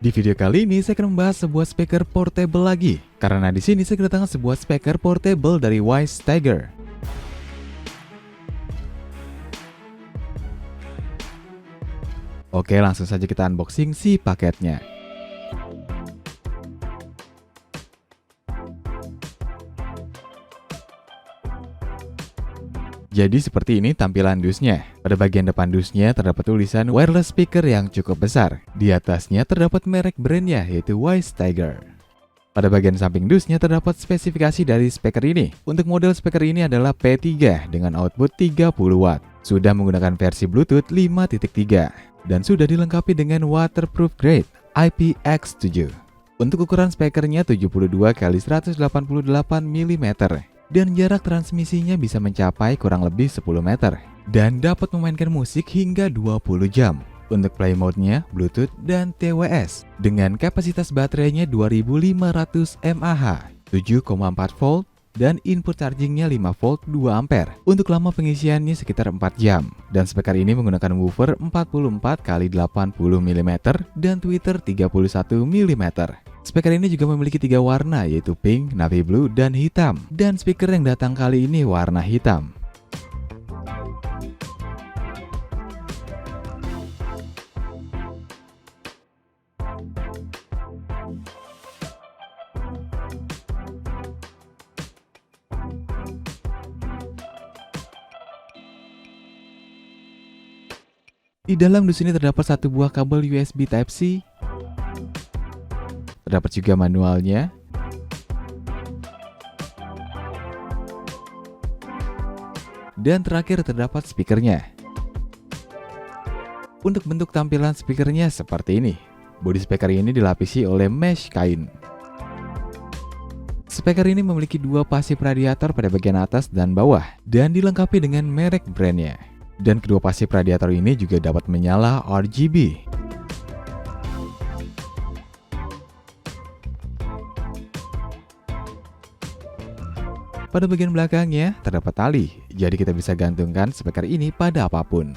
Di video kali ini saya akan membahas sebuah speaker portable lagi, karena di sini saya kedatangan sebuah speaker portable dari Wise Tiger. Oke, langsung saja kita unboxing si paketnya. Jadi seperti ini tampilan dusnya. Pada bagian depan dusnya terdapat tulisan wireless speaker yang cukup besar. Di atasnya terdapat merek brandnya yaitu Wise Tiger. Pada bagian samping dusnya terdapat spesifikasi dari speaker ini. Untuk model speaker ini adalah P3 dengan output 30 watt. Sudah menggunakan versi Bluetooth 5.3 dan sudah dilengkapi dengan waterproof grade IPX7. Untuk ukuran speakernya 72 x 188 mm. Dan jarak transmisinya bisa mencapai kurang lebih 10 meter dan dapat memainkan musik hingga 20 jam. Untuk play mode-nya Bluetooth dan TWS dengan kapasitas baterainya 2500 mAh, 7,4 volt dan input chargingnya 5 volt 2 ampere. Untuk lama pengisiannya sekitar 4 jam. Dan speaker ini menggunakan woofer 44 x 80 mm dan tweeter 31 mm. Speaker ini juga memiliki 3 warna yaitu pink, navy blue, dan hitam. Dan speaker yang datang kali ini warna hitam. Di dalam dus ini terdapat satu buah kabel USB Type-C. Terdapat juga manualnya. Dan terakhir terdapat speakernya. Untuk bentuk tampilan speakernya seperti ini. Bodi speaker ini dilapisi oleh mesh kain. Speaker ini memiliki 2 pasif radiator pada bagian atas dan bawah dan dilengkapi dengan merek brandnya. Dan kedua pasif radiator ini juga dapat menyala RGB. Pada bagian belakangnya terdapat tali, jadi kita bisa gantungkan speaker ini pada apapun.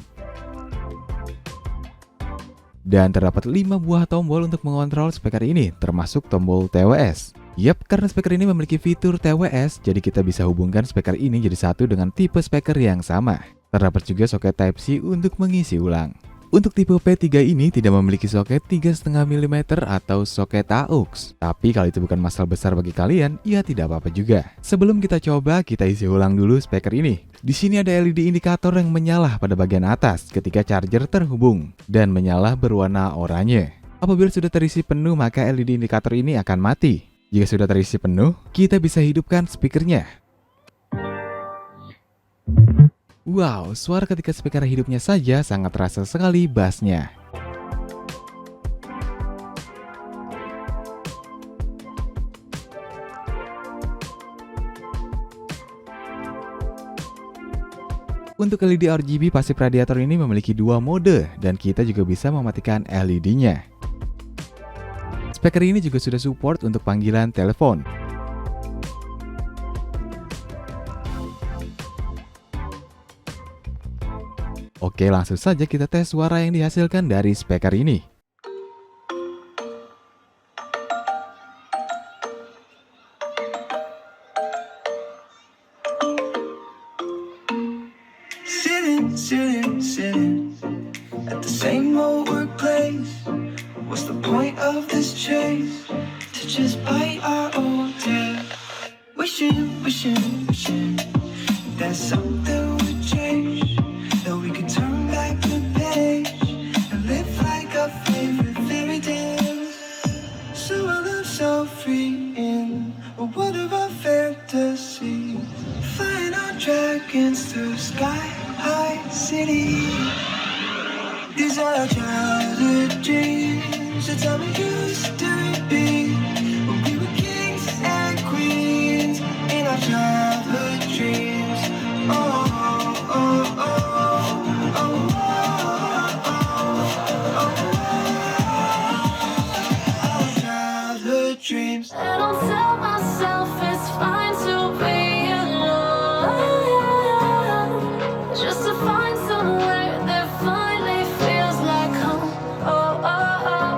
Dan terdapat 5 buah tombol untuk mengontrol speaker ini, termasuk tombol TWS. Yap, karena speaker ini memiliki fitur TWS, jadi kita bisa hubungkan speaker ini jadi satu dengan tipe speaker yang sama. Terdapat juga soket Type-C untuk mengisi ulang. Untuk tipe P3 ini tidak memiliki soket 3,5 mm atau soket AUX. Tapi kalau itu bukan masalah besar bagi kalian, ya tidak apa-apa juga. Sebelum kita coba, kita isi ulang dulu speaker ini. Di sini ada LED indikator yang menyala pada bagian atas ketika charger terhubung dan menyala berwarna oranye. Apabila sudah terisi penuh, maka LED indikator ini akan mati. Jika sudah terisi penuh, kita bisa hidupkan speakernya. Wow, suara ketika speaker hidupnya saja sangat terasa sekali bassnya. Untuk LED RGB pasif radiator ini memiliki 2 mode dan kita juga bisa mematikan LED-nya. Speaker ini juga sudah support untuk panggilan telepon. Oke, langsung saja kita tes suara yang dihasilkan dari speaker ini. Sitting at the same old workplace. What's the point of this chase? To just bite our own tail. Wishing that something would change. That we could turn back the page and live like our favorite fairy tales. So I love so free in a world of our fantasy. Flying our dragons through sky-high city. These are our childhood dreams. The time we used to be when we were kings and queens in our childhood dreams. Oh, oh, oh, oh, oh, our childhood dreams. I don't tell myself it's fine to be alone, just to find somewhere that finally feels like home. Oh, oh, oh.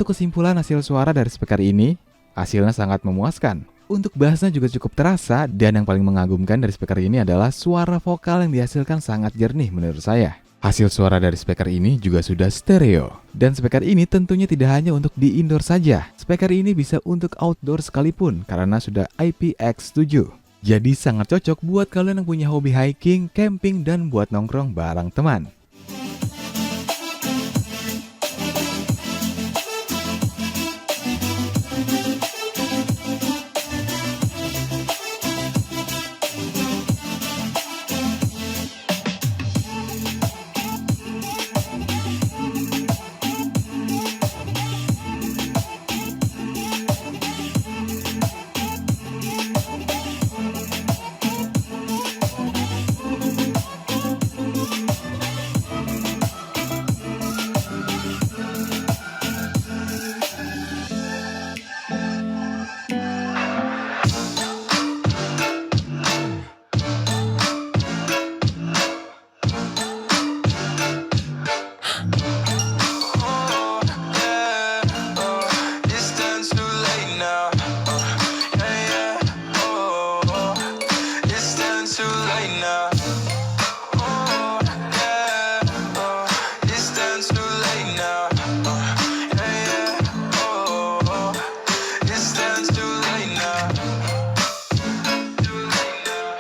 Untuk kesimpulan hasil suara dari speaker ini, hasilnya sangat memuaskan. Untuk bassnya juga cukup terasa, dan yang paling mengagumkan dari speaker ini adalah suara vokal yang dihasilkan sangat jernih menurut saya. Hasil suara dari speaker ini juga sudah stereo. Dan speaker ini tentunya tidak hanya untuk di indoor saja. Speaker ini bisa untuk outdoor sekalipun karena sudah IPX7. Jadi sangat cocok buat kalian yang punya hobi hiking, camping, dan buat nongkrong bareng teman. It's done too late now. Yeah, yeah. Oh, it's done too late now. Oh, yeah. It's done too late now. Yeah, yeah. Oh, it's done too late now. Too late now.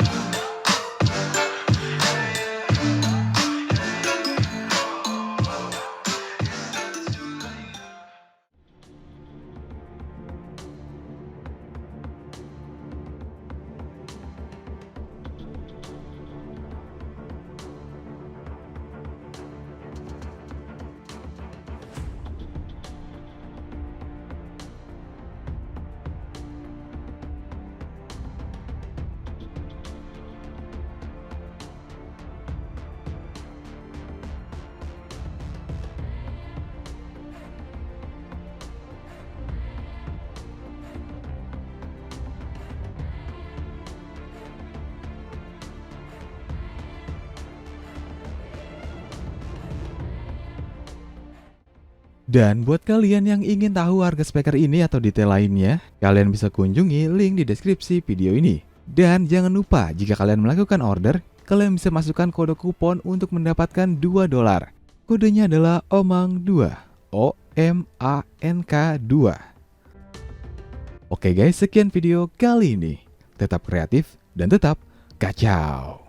Dan buat kalian yang ingin tahu harga speaker ini atau detail lainnya, kalian bisa kunjungi link di deskripsi video ini. Dan jangan lupa, jika kalian melakukan order, kalian bisa masukkan kode kupon untuk mendapatkan $2. Kodenya adalah OMANG2. OMANK2. Oke guys, sekian video kali ini. Tetap kreatif dan tetap kacau.